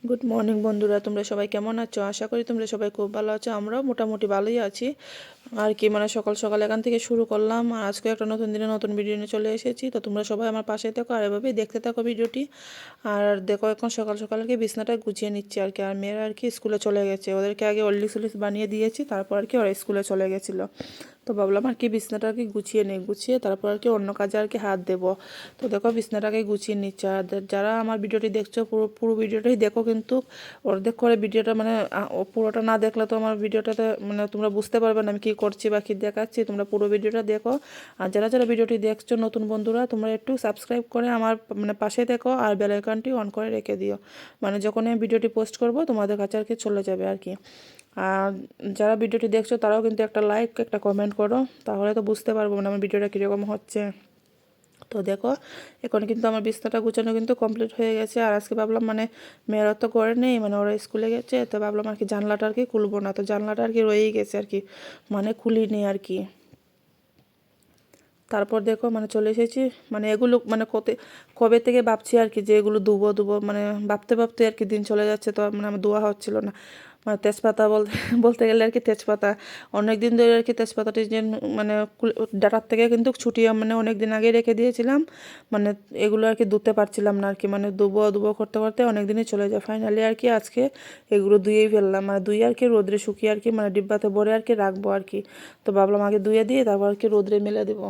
Good morning বন্ধুরা, তোমরা সবাই কেমন আছো? আশা করি তোমরা সবাই খুব ভালো আছো। আমরাও মোটামুটি ভালোই আছি আর কি। সকাল সকাল এখান থেকে শুরু করলাম আর আজকে একটা নতুন দিনে নতুন ভিডিও নিয়ে চলে এসেছি। তো তোমরা সবাই আমার পাশে থাকো আর এভাবেই দেখতে থাকো ভিডিওটি। আর দেখো, এখন সকাল সকাল আর কি বিছনাটা গুছিয়ে নিচ্ছি আর কি। আর মেয়েরা আর কি স্কুলে চলে গেছে, ওদেরকে আগে অল্লিস উল্লিস বানিয়ে দিয়েছি, তারপর আর কি ওরা স্কুলে চলে গেছিলো। তো ভাবলাম আর কি বিছনাটা আর কি গুছিয়ে নিই, গুছিয়ে তারপর আর কি অন্য কাজে আর কি হাত দেবো। তো দেখো বিছনাটাকে গুছিয়ে নিচ্ছে। আর যারা আমার ভিডিওটি দেখছো পুরো পুরো ভিডিওটাই দেখো, কিন্তু অর্ধেক করে ভিডিওটা পুরোটা না দেখলে তো আমার ভিডিওটাতে তোমরা বুঝতে পারবে না আমি কী করছি বা কী দেখাচ্ছি। তোমরা পুরো ভিডিওটা দেখো। আর যারা যারা ভিডিওটি দেখছো নতুন বন্ধুরা, তোমরা একটু সাবস্ক্রাইব করে আমার পাশে দেখো আর বেল আইকনটি অন করে রেখে দিও। যখনই আমি ভিডিওটি পোস্ট করব তোমাদের কাছে আর কি চলে যাবে আর কি। আর যারা ভিডিওটি দেখছো তারাও কিন্তু একটা লাইক একটা কমেন্ট করো, তাহলে তো বুঝতে পারবো আমার ভিডিওটা কীরকম হচ্ছে। তো দেখো, এখন কিন্তু আমার বিছনাটা গুছানো কিন্তু কমপ্লিট হয়ে গেছে। আর আজকে ভাবলাম মেয়েরা তো করে নেই, ওরা স্কুলে গেছে, তো ভাবলাম আর কি জানলাটা আর কি খুলবো না। তো জানলাটা আর কি রয়েই গেছে আর কি, খুলিনি আর কি। তারপর দেখো চলে এসেছি। এগুলো কবে থেকে ভাবছি আর কি যে এগুলো ধুবো ধুবো, ভাবতে ভাবতে আর কি দিন চলে যাচ্ছে। তো আমার ধোয়া হচ্ছিল না। তেজপাতা বলতে বলতে গেলে আর কি তেজপাতা অনেক দিন ধরে আর কি তেজপাতাটি যে ডাটার থেকে কিন্তু ছুটিয়ে অনেক দিন আগে রেখে দিয়েছিলাম। এগুলো আর কি ধুতে পারছিলাম না আর কি। ধুবো ধুবো করতে করতে অনেক দিনই চলে যায়। ফাইনালি আর কি আজকে এগুলো ধুয়েই ফেললাম। ধুয়ে আর কি রোদ্রে শুকিয়ে আর কি ডিব্বাতে ভরে আর কি রাখবো আর কি। তো ভাবলাম আগে ধুয়ে দিয়ে তারপর আর কি রোদ্রে মেলে দেবো।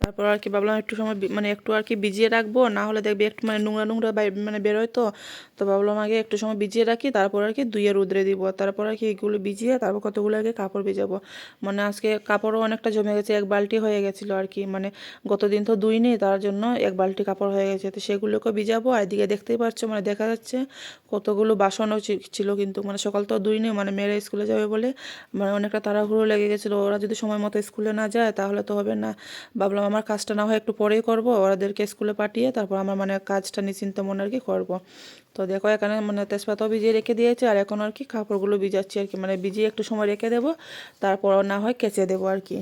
তারপর আর কি ভাবলাম একটু সময় একটু আর কি ভিজিয়ে রাখবো, না হলে দেখবি একটু নোংরা নোংরা বেরোয়। তো তো ভাবলাম আগে একটু সময় ভিজিয়ে রাখি, তারপর আর কি ধুয়ে রোদ্রে দিব। তারপর আর কি এগুলো ভিজিয়ে তারপর কতগুলো আগে কাপড় ভিজাবো। আজকে কাপড়ও অনেকটা জমে গেছে, এক বালতি হয়ে গেছিলো আর কি। গতদিন তো ধুইনি, তার জন্য এক বালতি কাপড় হয়ে গেছে। তো সেগুলোকে ভিজাবো। আর এদিকে দেখতেই পাচ্ছ দেখা যাচ্ছে কতগুলো বাসনও ছিল, কিন্তু সকাল তো ধুইনি, মেয়েরা স্কুলে যাবে বলে অনেকটা তাড়াহুড়ো লেগে গেছিলো। ওরা যদি সময় মতো স্কুলে না যায় তাহলে তো হবে না। ভাবলাম আমার কাজটা না হয় একটু পরেই করব, ওদেরকে স্কুলে পাঠিয়ে তারপর আমার কাজটা নিশ্চিন্তে মনে আর কি করবো। তো দেখো এখানে তেজপাতাও ভিজিয়ে রেখে দিয়েছে, আর এখন আর কি কাপড়গুলো ভিজাচ্ছি আর কি। ভিজিয়ে একটু সময় রেখে দেবো, তারপর না হয় কেচে দেবো আর কি।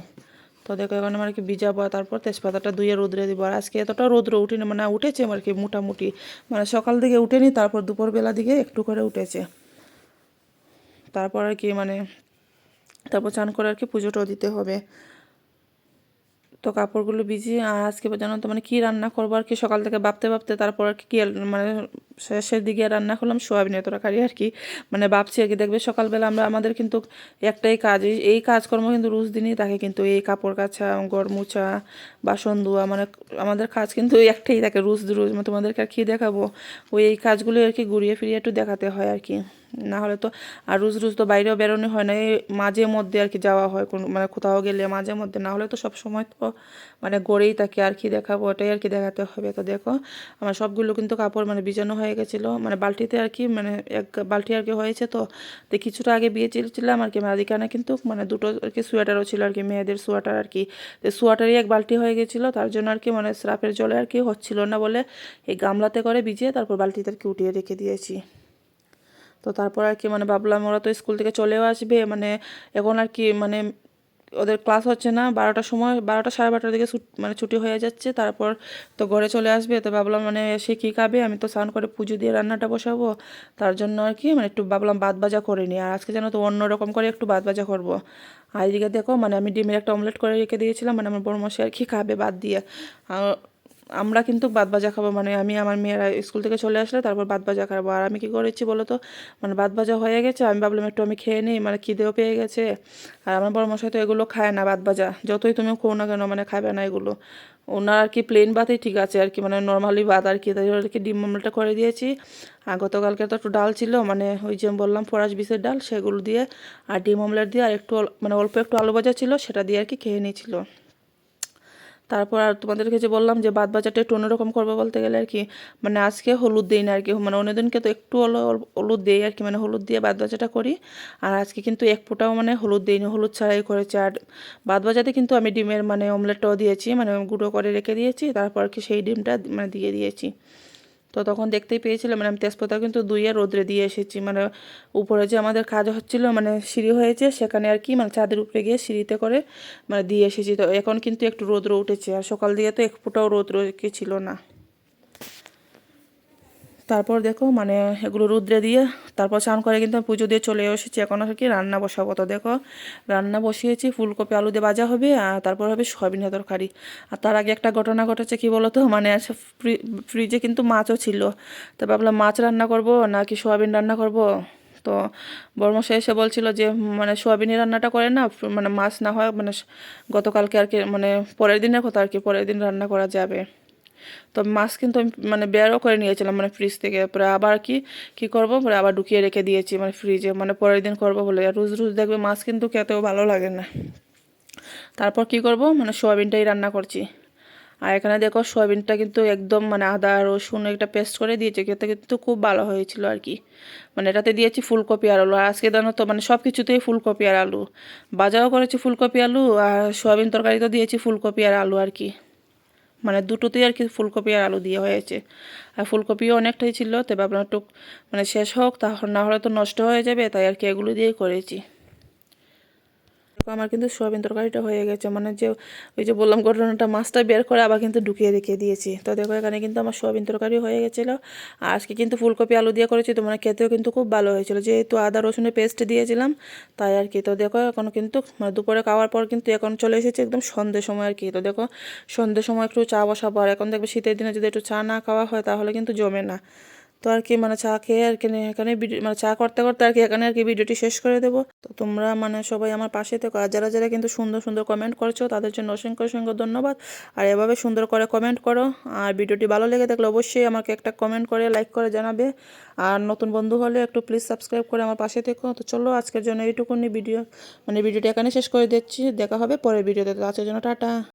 তো দেখো এখন আর কি ভিজাবো, তারপর তেজপাতাটা ধুয়ে রোদ্রে দেবো। আর আজকে এতটা রোদ্র উঠেনি, উঠেছে আর কি মোটামুটি। সকাল দিকে উঠেনি, তারপর দুপুরবেলা দিকে একটু করে উঠেছে। তারপর আর কি তারপর চান করে আর কি পুজোটাও দিতে হবে। তো কাপড়গুলো ভিজিয়ে আর আজকে জানো তো কী রান্না করবো আর কি সকাল থেকে ভাবতে ভাবতে তারপর আর কি শেষের দিকে রান্না করলাম সোয়াবিনের তরকারি আর কি। ভাবছি আর কি, দেখবে সকালবেলা আমাদের কিন্তু একটাই কাজ, এই কাজকর্ম কিন্তু রোজ দিনই থাকে, কিন্তু এই কাপড় কাচা, ঘর মোছা, বাসন ধোয়া, আমাদের কাজ কিন্তু একটাই থাকে রোজ রোজ। তোমাদেরকে আর কি দেখাবো, এই কাজগুলো আর কি ঘুরিয়ে ফিরিয়ে একটু দেখাতে হয় আর কি। না হলে তো আর রোজ রোজ তো বাইরেও বেরোনো হয় না, এই মাঝে মধ্যে আর কি যাওয়া হয় কোন কোথাও গেলে মাঝে মধ্যে, না হলে তো সব সময় তো গড়েই থাকে। আর কি দেখাবো, ওটাই আর কি দেখাতে হবে। তো দেখো আমার সবগুলো কিন্তু কাপড় ভিজানো হয়ে গেছিলো, বালতিতে আর কি এক বালতি আর কি হয়েছে। তো তো কিছুটা আগে বিয়েছিলাম আর কি মাঝখানে কিন্তু দুটো আর কি সোয়েটারও ছিল আর কি, মেয়েদের সোয়েটার আর কি। তো সোয়েটারই এক বালতি হয়ে গেছিলো, তার জন্য আর কি স্রাফের জলে আর কি হচ্ছিল না বলে এই গামলাতে করে ভিজিয়ে তারপর বালতিতে আর কি উঠিয়ে রেখে দিয়েছি। তো তারপর আর কি ভাবলাম ওরা তো স্কুল থেকে চলেও আসবে, এখন আর কি ওদের ক্লাস হচ্ছে না, 12টার সময় 12টা সাড়ে 12টার দিকে ছুটি হয়ে যাচ্ছে। তারপর তো ঘরে চলে আসবে। তো ভাবলাম সে কী খাবে, আমি তো স্নান করে পুজো দিয়ে রান্নাটা বসাবো, তার জন্য আর কি একটু ভাবলাম ভাত ভাজা করে নিই। আর আজকে যেন তো অন্যরকম করে একটু ভাত ভাজা করবো। আর এদিকে দেখো আমি ডিমের একটা অমলেট করে রেখে দিয়েছিলাম, আমার বড় মশাই আর কি খাবে ভাত দিয়ে। আমরা কিন্তু ভাত ভাজা খাবো, আমি আমার মেয়েরা স্কুল থেকে চলে আসলে তারপর ভাত ভাজা খাবো। আর আমি কি করেছি বলো তো, ভাত ভাজা হয়ে গেছে, আমি ভাবলাম একটু আমি খেয়ে নিই, খিদেও পেয়ে গেছে। আর আমার বড় মশাই তো এগুলো খায় না, ভাত ভাজা যতই তুমি খো না কেন খাবে না এগুলো। ওনার আর কি প্লেন ভাতই ঠিক আছে আর কি, নর্মালি ভাত আর কি। তাই আর কি ডিম অমলেটটা করে দিয়েছি। আর গতকালকে তো একটু ডাল ছিল, ওই যে বললাম ফরাস বিসের ডাল, সেগুলো দিয়ে আর ডিম অমলেট দিয়ে আর একটু অল্প একটু আলু ভাজা ছিল, সেটা দিয়ে আর কি খেয়ে নিয়েছিল। তারপর আর তোমাদেরকে যে বললাম যে ভাত ভাজাটা একটু অন্যরকম করবো বলতে গেলে আর কি, আজকে হলুদ দিই না আর কি, অন্যদিনকে তো একটু হলুদ দিই আর কি, হলুদ দিয়ে ভাত ভাজাটা করি। আর আজকে কিন্তু এক ফোঁটাও হলুদ দিইনি, হলুদ ছাড়াই করেছি। আর ভাত ভাজাতে কিন্তু আমি ডিমের অমলেটটাও দিয়েছি, গুঁড়ো করে রেখে দিয়েছি, তারপর কি সেই ডিমটা দিয়ে দিয়েছি। তো তখন দেখতেই পেয়েছিলাম আমি তেজপাতা কিন্তু ধুইয়ে রোদ্রে দিয়ে এসেছি। উপরে যে আমাদের কাজ হচ্ছিল, সিঁড়ি হয়েছে সেখানে আর কি ছাদের উপরে গিয়ে সিঁড়িতে করে দিয়ে এসেছি। তো এখন কিন্তু একটু রোদ্র উঠেছে, আর সকাল দিয়ে তো এক ফোঁটাও রোদ্র কি ছিল না। তারপর দেখো মানে এগুলো রুদ্রে দিয়ে তারপর স্নান করে কিন্তু আমি পুজো দিয়ে চলে এসেছি। এখন আর কি রান্না বসাবো। তো দেখো রান্না বসিয়েছি, ফুলকপি আলু দিয়ে ভাজা হবে আর তারপর হবে সয়াবিনের তরকারি। আর তার আগে একটা ঘটনা ঘটেছে, কি বলো তো, মানে ফ্রিজে কিন্তু মাছও ছিল। তো ভাবলাম মাছ রান্না করব নাকি সয়াবিন রান্না করব। তো বড়মশাই এসে বলছিল যে মানে সয়াবিনের রান্নাটা করে না, মানে মাছ না হয় মানে গতকালকে আর কি মানে পরের দিনের কথা আর কি, পরের দিন রান্না করা যাবে। তো মাছ কিন্তু আমি মানে বেরও করে নিয়েছিলাম মানে ফ্রিজ থেকে, পরে আবার কি কি করব, পরে আবার ঢুকিয়ে রেখে দিয়েছি মানে ফ্রিজে, মানে পরের দিন করব বলে। আর রোজ রোজ দেখবে মাছ কিন্তু খেতেও ভালো লাগে না। তারপর কি করব, মানে সয়াবিনটাই রান্না করছি। আর এখানে দেখো সয়াবিনটা কিন্তু একদম মানে আদা রসুন একটা পেস্ট করে দিয়েছে, খেতে কিন্তু খুব ভালো হয়েছিল আর কি। মানে এটাতে দিয়েছি ফুলকপি আর আলু, আর আজকে জানো তো মানে সব কিছুতেই ফুলকপি আর আলু, ভাজাও করেছি ফুলকপি আলু, আর সয়াবিন তরকারিতেও দিয়েছি ফুলকপি আর আলু আর কি। মানে দুটোতেই আর কি ফুলকপি আর আলু দিয়ে হয়েছে। আর ফুলকপিও অনেকটাই ছিল, তো ভাবলাম একটু মানে শেষ হোক, তাহলে না হলে তো নষ্ট হয়ে যাবে, তাই আর কি এগুলো দিয়েই করেছি। দেখো আমার কিন্তু সোয়াবিন তরকারিটা হয়ে গেছে, মানে যে ওই যে বললাম ঘটনাটা, মাছটা বের করে আবার কিন্তু ঢুকিয়ে রেখে দিয়েছি। তো দেখো এখানে কিন্তু আমার সোয়াবিন তরকারি হয়ে গেছিলো। আর আজকে কিন্তু ফুলকপি আলু দিয়ে করেছি, তো মানে খেতেও কিন্তু খুব ভালো হয়েছিল, যেহেতু আদা রসুনের পেস্ট দিয়েছিলাম তাই আর কি। তো দেখো এখন কিন্তু মানে দুপুরে খাওয়ার পর কিন্তু এখন চলে এসেছে একদম সন্ধ্যের সময় আর কি। তো দেখো সন্ধ্যের সময় একটু চা বসাবো, আর এখন দেখবে শীতের দিনে যদি একটু চা না খাওয়া হয় তাহলে কিন্তু জমে না। তো আর কি মানে চা খেয়ে আর কি এখানে ভিডিও মানে চা করতে করতে আর কি এখানে আর কি ভিডিওটি শেষ করে দেবো। তো তোমরা মানে সবাই আমার পাশে থেকো, আর যারা যারা কিন্তু সুন্দর সুন্দর কমেন্ট করছো তাদের জন্য অসংখ্য অসংখ্য ধন্যবাদ। আর এভাবে সুন্দর করে কমেন্ট করো। আর ভিডিওটি ভালো লেগে থাকলে অবশ্যই আমাকে একটা কমেন্ট করে লাইক করে জানাবে। আর নতুন বন্ধু হলে একটু প্লিজ সাবস্ক্রাইব করে আমার পাশে থেকো। তো চলো আজকের জন্য এইটুকুনি ভিডিওটি এখানে শেষ করে দিচ্ছি, দেখা হবে পরের ভিডিওতে। তো আজকের জন্য টাটা।